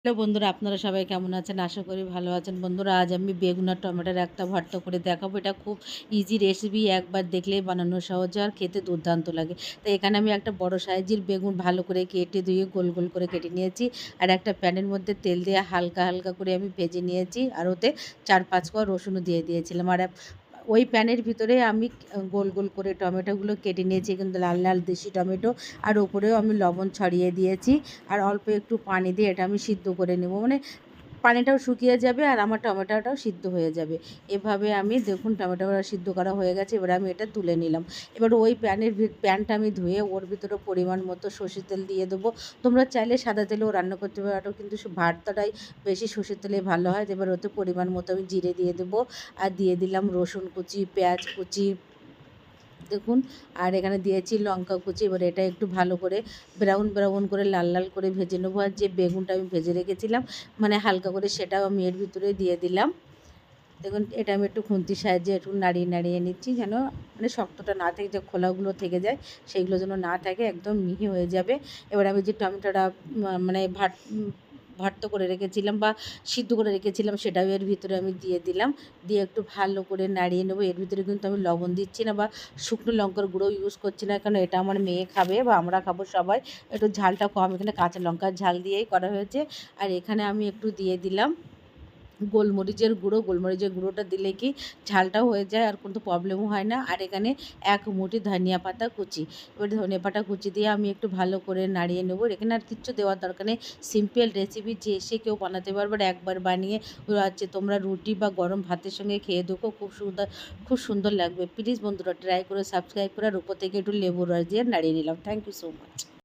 Hello বন্ধুরা, আপনারা সবাই কেমন আছেন? আশা করি ভালো আছেন। বন্ধুরা, আজ আমি বেগুন আর টমেটোর একটা ভর্তা করে দেখাবো। এটা খুব ইজি রেসিপি, একবার দেখলেই বানানো সহজ আর খেতে দুর্দান্ত লাগে। তো এখানে আমি একটা বড় সাইজের বেগুন ভালো করে কেটে ধুয়ে গোল গোল করে কেটে নিয়েছি। আর একটা প্যানের মধ্যে তেল দিয়ে হালকা হালকা করে আমি ভেজে নিয়েছি। আর ওতে ৪-৫ কোয়া রসুনও দিয়ে দিয়েছিলাম। আর ওই প্যানের ভিতরে আমি গোল গোল করে টমেটোগুলো কেটে নিয়েছি, কিন্তু লাল লাল দেশি টমেটো। আর ওপরেও আমি লবণ ছড়িয়ে দিয়েছি। আর অল্প একটু পানি দিয়ে এটা আমি সিদ্ধ করে নেব, মানে পানিটাও শুকিয়ে যাবে আর আমার টমেটোটাও সিদ্ধ হয়ে যাবে। এভাবে আমি দেখুন টমেটোটা সিদ্ধ করা হয়ে গেছে। এবার আমি এটা তুলে নিলাম। এবার ওই প্যানটা আমি ধুয়ে ওর ভিতরে পরিমাণ মতো সর্ষের তেল দিয়ে দেবো। তোমরা চাইলে সাদা তেলেও রান্না করতে পারো, কিন্তু ভর্তাটাই বেশি সর্ষের তেলে ভালো হয়। এবার ওতে পরিমাণ মতো আমি জিরে দিয়ে দেবো। আর দিয়ে দিলাম রসুন কুচি, পেঁয়াজ কুচি, দেখুন। আর এখানে দিয়েছি লঙ্কা কুচি। এবার এটা একটু ভালো করে ব্রাউন ব্রাউন করে লাল লাল করে ভেজে নেবো। আর যে বেগুনটা আমি ভেজে রেখেছিলাম, মানে হালকা করে, সেটাও আমি এর ভিতরে দিয়ে দিলাম। দেখুন, এটা আমি একটু খুন্তির সাহায্যে একটু নাড়িয়ে নাড়িয়ে নিচ্ছি, যেন মানে শক্তটা না থাকে, যে খোলাগুলো থেকে যায় সেইগুলো যেন না থাকে, একদম মিহি হয়ে যাবে। এবার আমি যে টমেটোটা মানে ভর্তা করে রেখেছিলাম বা সিদ্ধ করে রেখেছিলাম, সেটাও এর ভিতরে আমি দিয়ে দিলাম। দিয়ে একটু ভালো করে নাড়িয়ে নেবো। এর ভিতরে কিন্তু আমি লবণ দিচ্ছি না বা শুকনো লঙ্কার গুঁড়ো ইউজ করছি না, কারণ এটা আমার মেয়ে খাবে বা আমরা খাবো সবাই। একটু ঝালটা কম, এখানে কাঁচা লঙ্কার ঝাল দিয়েই করা হয়েছে। আর এখানে আমি একটু দিয়ে দিলাম গোলমরিচের গুঁড়ো। গোলমরিচের গুঁড়োটা দিলে কি ঝালটাও হয়ে যায় আর কোনো প্রবলেমও হয় না। আর এখানে এক মুঠি ধনিয়া পাতা কুচি। এবার ধনিয়া পাতা কুচি দিয়ে আমি একটু ভালো করে নাড়িয়ে নেব। এখানে আর কিচ্ছু দেওয়ার দরকার নেই। সিম্পল রেসিপি, যে এসে কেউ বানাতে পারবে। আর একবার বানিয়ে হচ্ছে তোমরা রুটি বা গরম ভাতের সঙ্গে খেয়ে দেখো, খুব সুন্দর লাগবে। প্লিজ বন্ধুরা ট্রাই করে সাবস্ক্রাইব করে, আর উপর থেকে একটু লেবুর রস দিয়ে নাড়িয়ে নিলাম। Thank you so much.